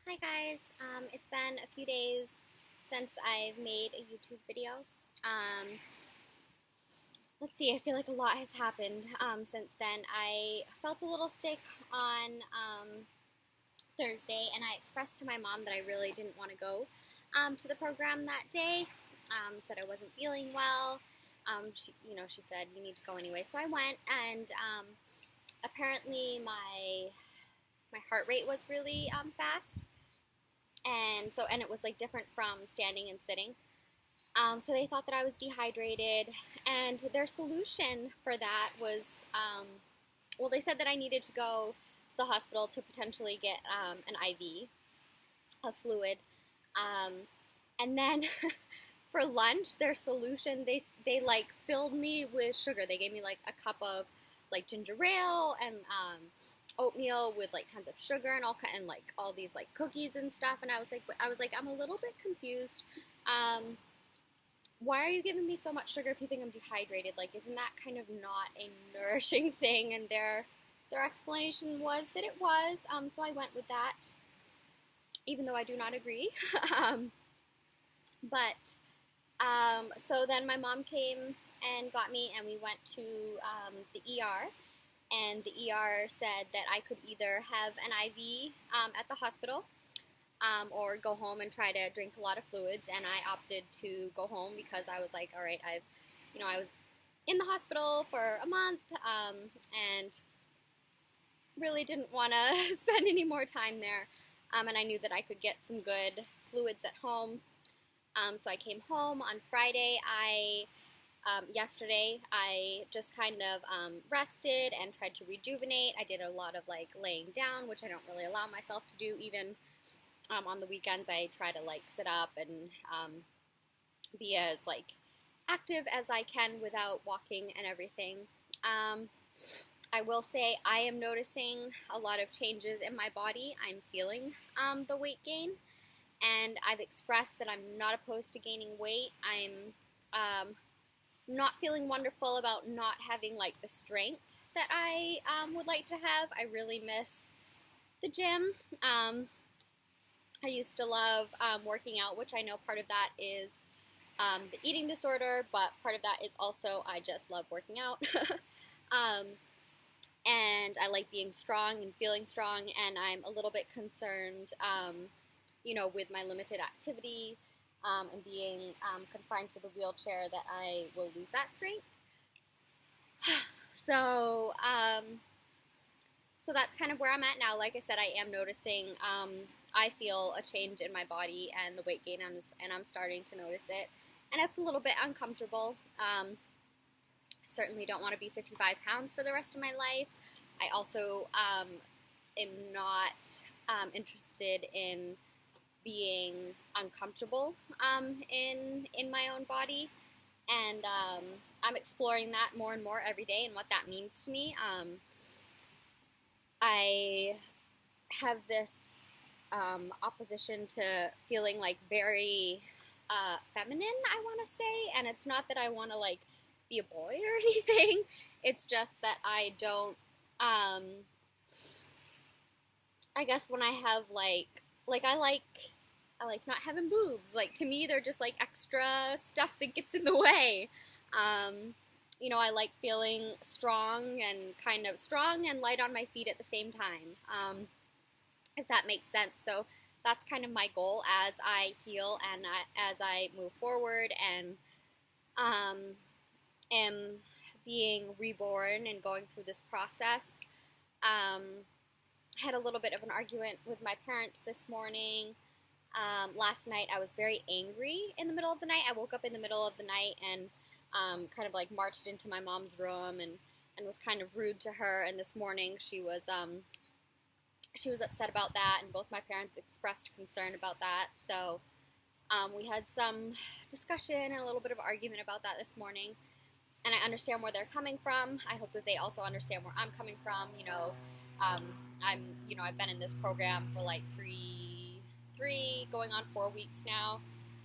Hi guys, it's been a few days since I've made a YouTube video. Um, let's see, I feel like a lot has happened since then. I felt a little sick on Thursday, and I expressed to my mom that I really didn't want to go to the program that day. Said I wasn't feeling well. She said you need to go anyway, so I went, and apparently my heart rate was really fast. And it was like different from standing and sitting. So they thought that I was dehydrated, and their solution for that was, they said that I needed to go to the hospital to potentially get an IV of fluid, and then for lunch, their solution, they like filled me with sugar. They gave me like a cup of like ginger ale and oatmeal with like tons of sugar and like all these like cookies and stuff, and I was like I'm a little bit confused. Why are you giving me so much sugar if you think I'm dehydrated? Like, isn't that kind of not a nourishing thing? And their explanation was that it was, so I went with that, even though I do not agree. So then my mom came and got me, and we went to the ER. And the ER said that I could either have an IV at the hospital or go home and try to drink a lot of fluids. And I opted to go home because I was like, all right, I was in the hospital for a month and really didn't want to spend any more time there. And I knew that I could get some good fluids at home. So I came home on Friday. Yesterday, I just kind of rested and tried to rejuvenate. I did a lot of like laying down, which I don't really allow myself to do. Even on the weekends, I try to like sit up and be as like active as I can without walking and everything. I will say I am noticing a lot of changes in my body. I'm feeling the weight gain, and I've expressed that I'm not opposed to gaining weight. I'm not feeling wonderful about not having like the strength that I would like to have. I really miss the gym. I used to love working out, which I know part of that is the eating disorder, but part of that is also I just love working out. And I like being strong and feeling strong, and I'm a little bit concerned, with my limited activity and being confined to the wheelchair, that I will lose that strength. So that's kind of where I'm at now. Like I said, I am noticing, I feel a change in my body and the weight gain, and I'm starting to notice it. And it's a little bit uncomfortable. Certainly don't want to be 55 pounds for the rest of my life. I also am not interested in being uncomfortable in my own body, and I'm exploring that more and more every day and what that means to me. I have this opposition to feeling like very feminine, I want to say, and it's not that I want to like be a boy or anything. It's just that I don't. I guess when I have I like not having boobs. Like, to me, they're just like extra stuff that gets in the way. I like feeling strong and light on my feet at the same time, if that makes sense. So that's kind of my goal as I heal and as I move forward and am being reborn and going through this process. I had a little bit of an argument with my parents this morning. Last night I was very angry in the middle of the night. I woke up in the middle of the night and kind of like marched into my mom's room and was kind of rude to her. And this morning she was upset about that, and both my parents expressed concern about that. So we had some discussion and a little bit of argument about that this morning. And I understand where they're coming from. I hope that they also understand where I'm coming from. I've been in this program for like three going on 4 weeks now.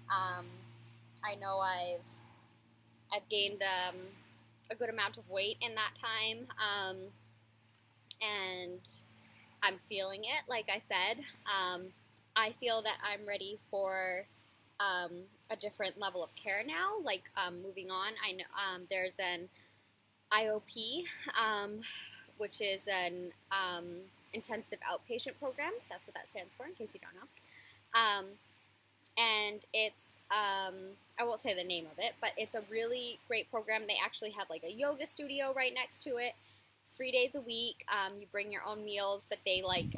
I know I've gained a good amount of weight in that time, and I'm feeling it. Like I said, I feel that I'm ready for a different level of care now, like moving on. I know there's an IOP, which is an intensive outpatient program. That's what that stands for, in case you don't know. And it's, I won't say the name of it, but it's a really great program. They actually have like a yoga studio right next to it. It's 3 days a week. You bring your own meals, but they like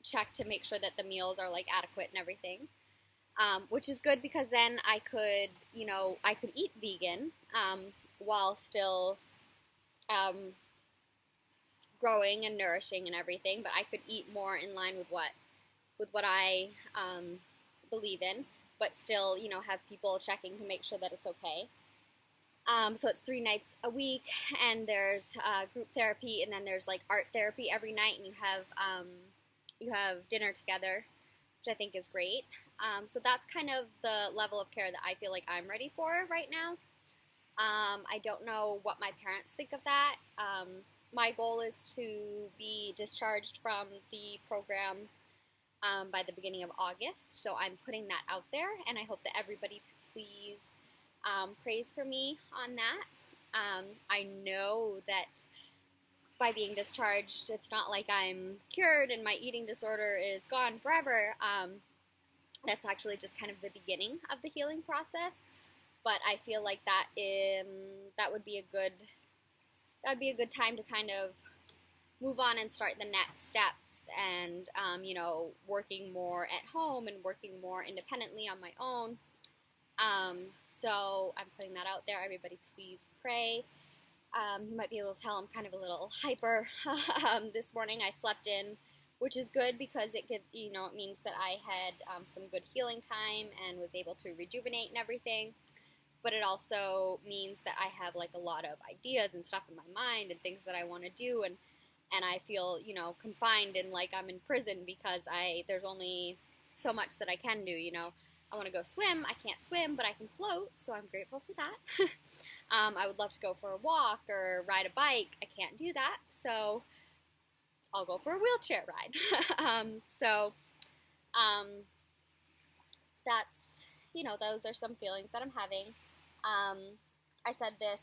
check to make sure that the meals are like adequate and everything. Which is good because then I could eat vegan while still growing and nourishing and everything. But I could eat more in line with what I believe in, but still, have people checking to make sure that it's okay. So it's 3 nights a week, and there's group therapy, and then there's like art therapy every night, and you have dinner together, which I think is great. So that's kind of the level of care that I feel like I'm ready for right now. I don't know what my parents think of that. My goal is to be discharged from the program by the beginning of August, so I'm putting that out there, and I hope that everybody please praise for me on that. I know that by being discharged, it's not like I'm cured and my eating disorder is gone forever. That's actually just kind of the beginning of the healing process, but I feel like that would be a good time to kind of move on and start the next steps, and working more at home and working more independently on my own. So I'm putting that out there. Everybody please pray. You might be able to tell I'm kind of a little hyper. This morning I slept in, which is good because it means that I had some good healing time and was able to rejuvenate and everything. But it also means that I have like a lot of ideas and stuff in my mind and things that I want to do, and I feel, confined and like I'm in prison because there's only so much that I can do, I want to go swim. I can't swim, but I can float, so I'm grateful for that. I would love to go for a walk or ride a bike. I can't do that, so I'll go for a wheelchair ride. That's, those are some feelings that I'm having. I said this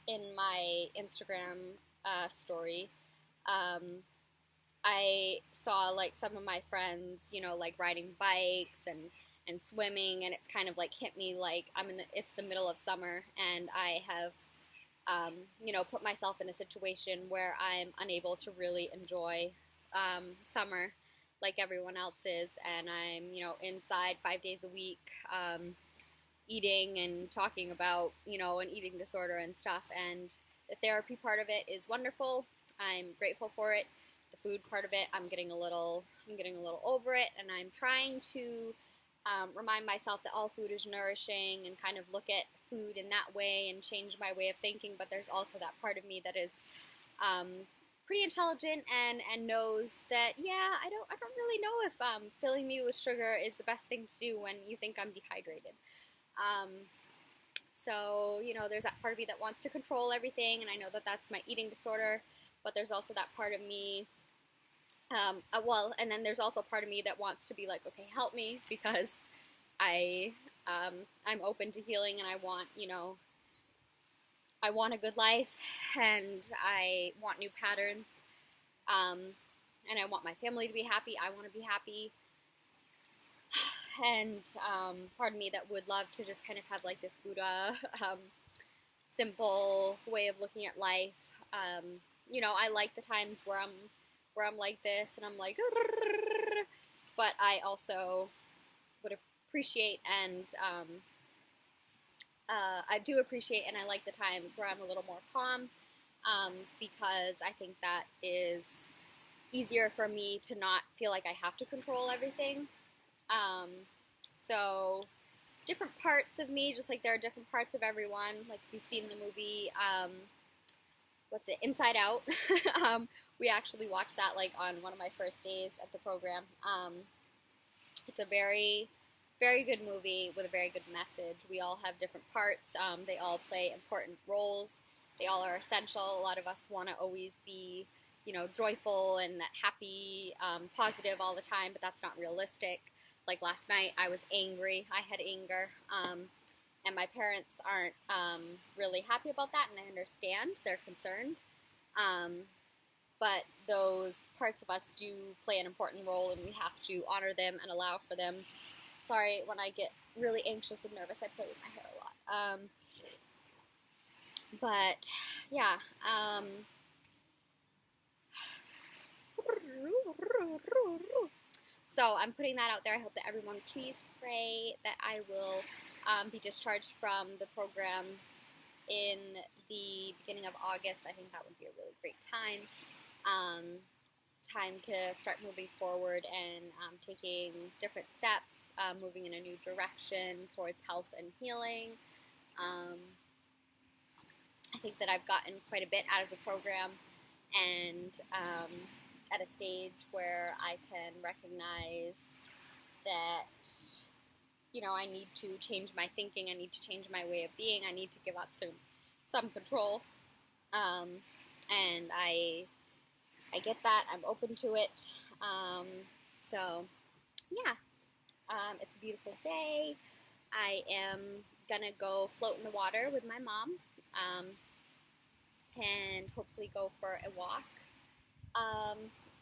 in my Instagram story. I saw like some of my friends, like riding bikes and swimming, and it's kind of like hit me like it's the middle of summer, and I have, put myself in a situation where I'm unable to really enjoy summer like everyone else is, and I'm, inside 5 days a week, eating and talking about, an eating disorder and stuff, and the therapy part of it is wonderful. I'm grateful for it. The food part of it, I'm getting a little over it, and I'm trying to remind myself that all food is nourishing and kind of look at food in that way and change my way of thinking. But there's also that part of me that is pretty intelligent and knows that, I don't really know if filling me with sugar is the best thing to do when you think I'm dehydrated. So, there's that part of me that wants to control everything, and I know that that's my eating disorder, but there's also that part of me, and then there's also part of me that wants to be like, okay, help me, because I'm open to healing, and I want a good life, and I want new patterns, and I want my family to be happy. I want to be happy. And part of me that would love to just kind of have like this Buddha, simple way of looking at life. I like the times where I'm like this and I'm like, but I also would appreciate and I do appreciate, and I like the times where I'm a little more calm, because I think that is easier for me to not feel like I have to control everything. So different parts of me, just like there are different parts of everyone, like if you've seen the movie, Inside Out, we actually watched that like on one of my first days at the program. It's a very, very good movie with a very good message. We all have different parts. They all play important roles. They all are essential. A lot of us want to always be, joyful and that happy, positive all the time, but that's not realistic. Like last night, I was angry. I had anger. And my parents aren't really happy about that, and I understand. They're concerned. But those parts of us do play an important role, and we have to honor them and allow for them. Sorry, when I get really anxious and nervous, I play with my hair a lot. But, yeah. So I'm putting that out there. I hope that everyone please pray that I will be discharged from the program in the beginning of August. I think that would be a really great time. Time to start moving forward and taking different steps, moving in a new direction towards health and healing. I think that I've gotten quite a bit out of the program, and at a stage where I can recognize that, I need to change my thinking, I need to change my way of being, I need to give up some control, and I get that, I'm open to it, so, yeah, it's a beautiful day. I am gonna go float in the water with my mom, and hopefully go for a walk.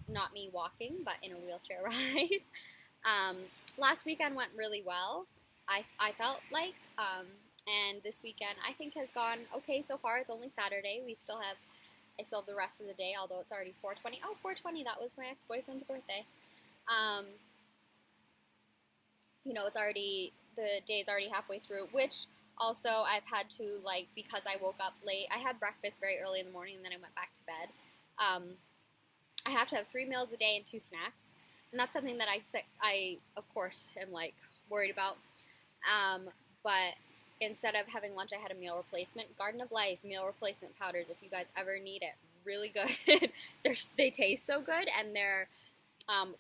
Not me walking, but in a wheelchair ride. Last weekend went really well, I felt like, and this weekend I think has gone okay so far. It's only Saturday. I still have the rest of the day, although it's already 4:20. Oh, 4:20, that was my ex-boyfriend's birthday. The day's already halfway through, which also I've had to, because I woke up late, I had breakfast very early in the morning and then I went back to bed. I have to have 3 meals a day and 2 snacks, and that's something that I of course am worried about. But instead of having lunch, I had a meal replacement. Garden of Life meal replacement powders, if you guys ever need it, really good. They taste so good, and they're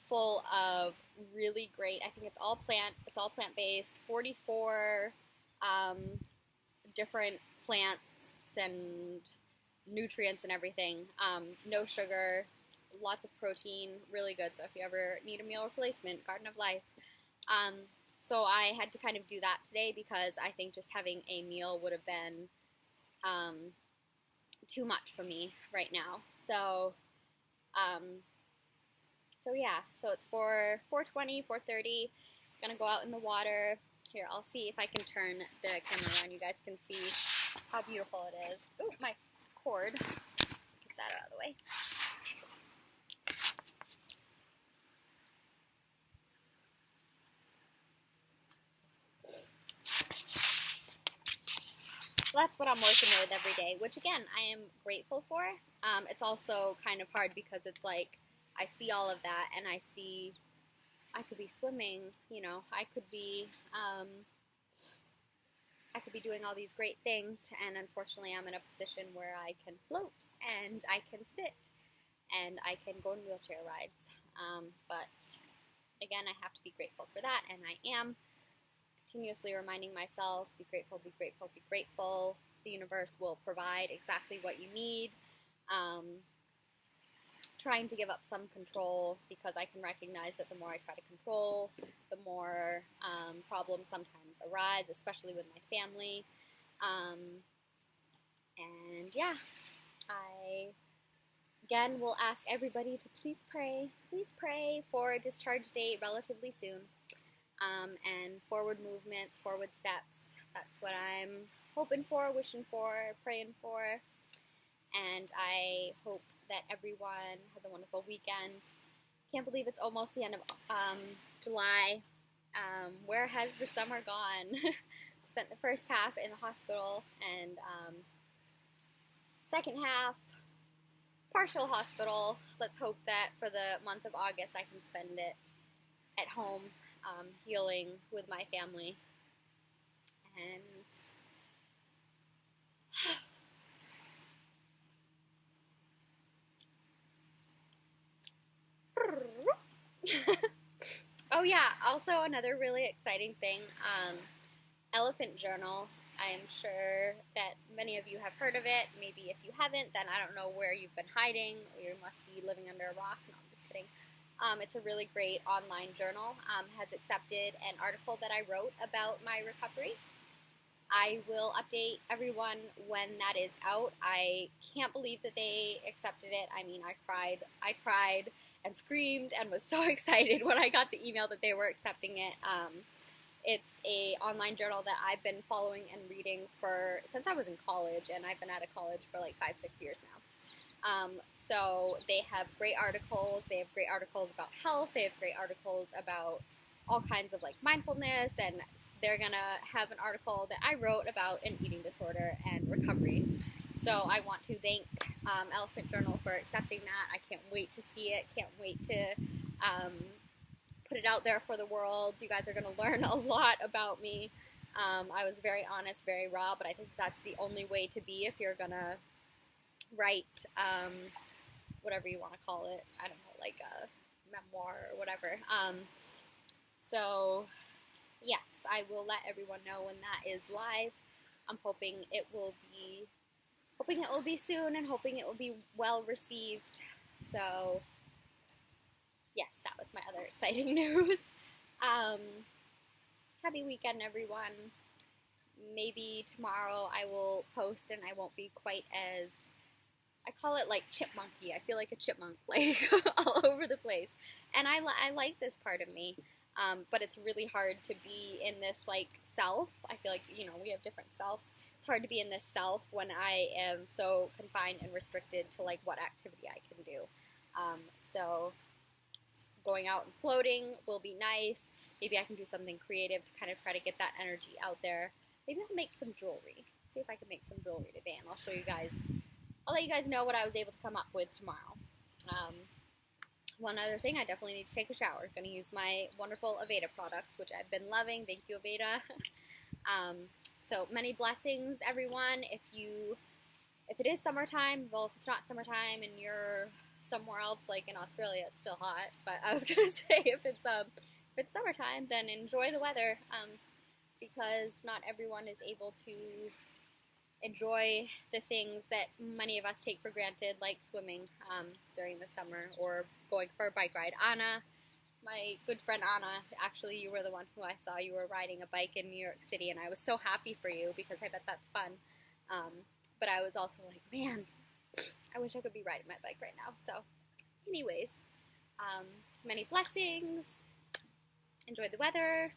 full of really great, I think it's all plant-based, 44 different plants and nutrients and everything, no sugar, lots of protein, really good. So if you ever need a meal replacement, Garden of Life. So I had to kind of do that today because I think just having a meal would have been too much for me right now. So yeah, so it's 4:20, 4:30, gonna go out in the water. Here, I'll see if I can turn the camera around. You guys can see how beautiful it is. Oh, my cord. Get that out of the way. So that's what I'm working with every day, which again, I am grateful for. It's also kind of hard because it's I see all of that and I see I could be swimming, I could be doing all these great things, and unfortunately I'm in a position where I can float and I can sit and I can go on wheelchair rides. But again, I have to be grateful for that, and I am continuously reminding myself, be grateful, be grateful, be grateful. The universe will provide exactly what you need. Trying to give up some control, because I can recognize that the more I try to control, the more problems sometimes arise, especially with my family. And yeah, I again will ask everybody to please pray for a discharge date relatively soon, and forward movements, forward steps. That's what I'm hoping for, wishing for, praying for, and I hope that everyone has a wonderful weekend. Can't believe it's almost the end of July. Where has the summer gone? Spent the first half in the hospital, and second half partial hospital. Let's hope that for the month of August I can spend it at home, healing with my family. And oh yeah, also another really exciting thing, Elephant Journal I am sure that many of you have heard of it. Maybe if you haven't, then I don't know where you've been hiding. You must be living under a rock. No, I'm just kidding. It's a really great online journal. Has accepted an article that I wrote about my recovery. I will update everyone when that is out. I can't believe that they accepted it. I mean, I cried and screamed and was so excited when I got the email that they were accepting it. It's a online journal that I've been following and reading since I was in college, and I've been out of college for like 5-6 years now. So they have great articles. They have great articles about health. They have great articles about all kinds of like mindfulness, and they're gonna have an article that I wrote about an eating disorder and recovery. So I want to thank Elephant Journal for accepting that. I can't wait to see it. Can't wait to put it out there for the world. You guys are going to learn a lot about me. I was very honest, very raw, but I think that's the only way to be if you're going to write whatever you want to call it. I don't know, like a memoir or whatever. So, yes, I will let everyone know when that is live. I'm hoping it will be soon, and hoping it will be well received. So, yes, that was my other exciting news. Happy weekend, everyone. Maybe tomorrow I will post and I won't be quite as, I call it like chipmunky. I feel like a chipmunk, like all over the place. And I like this part of me, but it's really hard to be in this like self. I feel like, we have different selves. It's hard to be in this self when I am so confined and restricted to like what activity I can do. So going out and floating will be nice. Maybe I can do something creative to kind of try to get that energy out there. Maybe I'll make some jewelry. See if I can make some jewelry today, and I'll show you guys. I'll let you guys know what I was able to come up with tomorrow. One other thing, I definitely need to take a shower. I'm going to use my wonderful Aveda products, which I've been loving. Thank you, Aveda. So many blessings, everyone. If it is summertime, well, if it's not summertime and you're somewhere else, like in Australia, it's still hot. But I was gonna say, if it's summertime, then enjoy the weather, because not everyone is able to enjoy the things that many of us take for granted, like swimming during the summer or going for a bike ride. Anna, my good friend Anna, actually, you were the one who I saw. You were riding a bike in New York City, and I was so happy for you because I bet that's fun. But I was also like, man, I wish I could be riding my bike right now. So, anyways, many blessings. Enjoy the weather.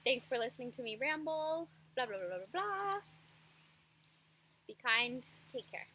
Thanks for listening to me ramble. Blah, blah, blah, blah, blah. Be kind. Take care.